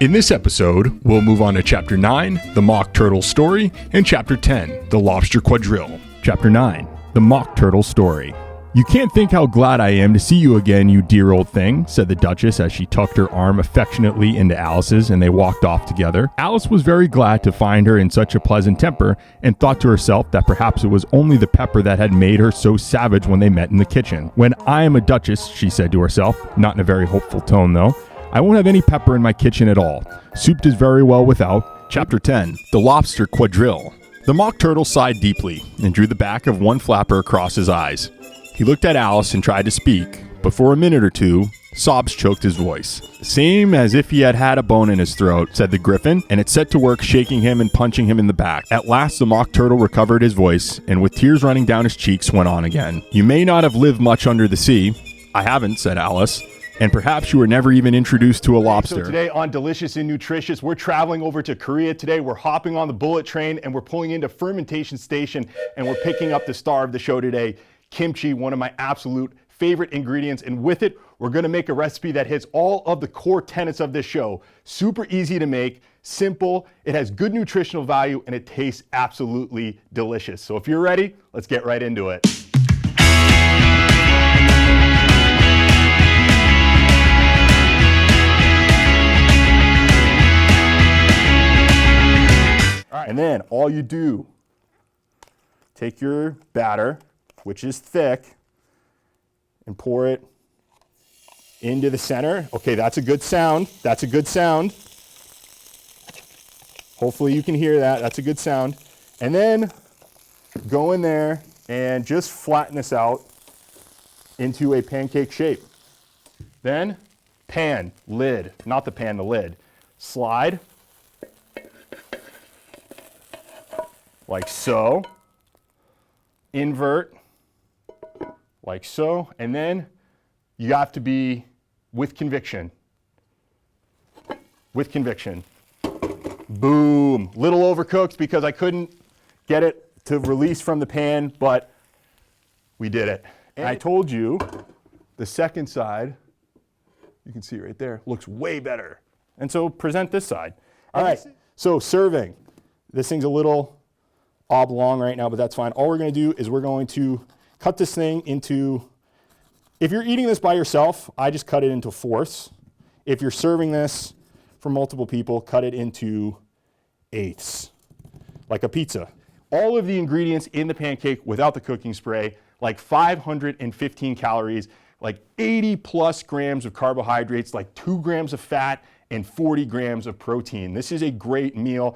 In this episode, we'll move on to Chapter 9, The Mock Turtle Story, and Chapter 10, The Lobster Quadrille. Chapter 9, The Mock Turtle Story. "You can't think how glad I am to see you again, you dear old thing," said the Duchess as she tucked her arm affectionately into Alice's and they walked off together. Alice was very glad to find her in such a pleasant temper and thought to herself that perhaps it was only the pepper that had made her so savage when they met in the kitchen. "When I am a Duchess," she said to herself, not in a very hopeful tone though, "I won't have any pepper in my kitchen at all. Soup does very well without." Chapter 10, The Lobster Quadrille. The Mock Turtle sighed deeply and drew the back of one flapper across his eyes. He looked at Alice and tried to speak, but for a minute or two, sobs choked his voice. "Same as if he had had a bone in his throat," said the Gryphon, and it set to work shaking him and punching him in the back. At last the Mock Turtle recovered his voice, and with tears running down his cheeks went on again. "You may not have lived much under the sea." "I haven't," said Alice. "And perhaps you were never even introduced to a lobster." So today on Delicious and Nutritious, we're traveling over to Korea today. We're hopping on the bullet train and we're pulling into Fermentation Station and we're picking up the star of the show today, kimchi, one of my absolute favorite ingredients. And with it, we're gonna make a recipe that hits all of the core tenets of this show. Super easy to make, simple, it has good nutritional value, and it tastes absolutely delicious. So if you're ready, let's get right into it. And then all you do, take your batter, which is thick, and pour it into the center. Okay, that's a good sound. That's a good sound. Hopefully you can hear that. That's a good sound. And then go in there and just flatten this out into a pancake shape. Then pan, lid, not the pan, the lid. Slide. Like so, invert, like so, and then you have to be with conviction. With conviction. Boom. Little overcooked because I couldn't get it to release from the pan, but we did it. And I told you the second side, you can see right there, looks way better. And so present this side. All right, so serving. This thing's a little oblong right now, but that's fine. All we're going to do is we're going to cut this thing into, if you're eating this by yourself, I just cut it into fourths. If you're serving this for multiple people, cut it into eighths, like a pizza. All of the ingredients in the pancake without the cooking spray, like 515 calories, like 80 plus grams of carbohydrates, like 2 grams of fat, and 40 grams of protein. This is a great meal.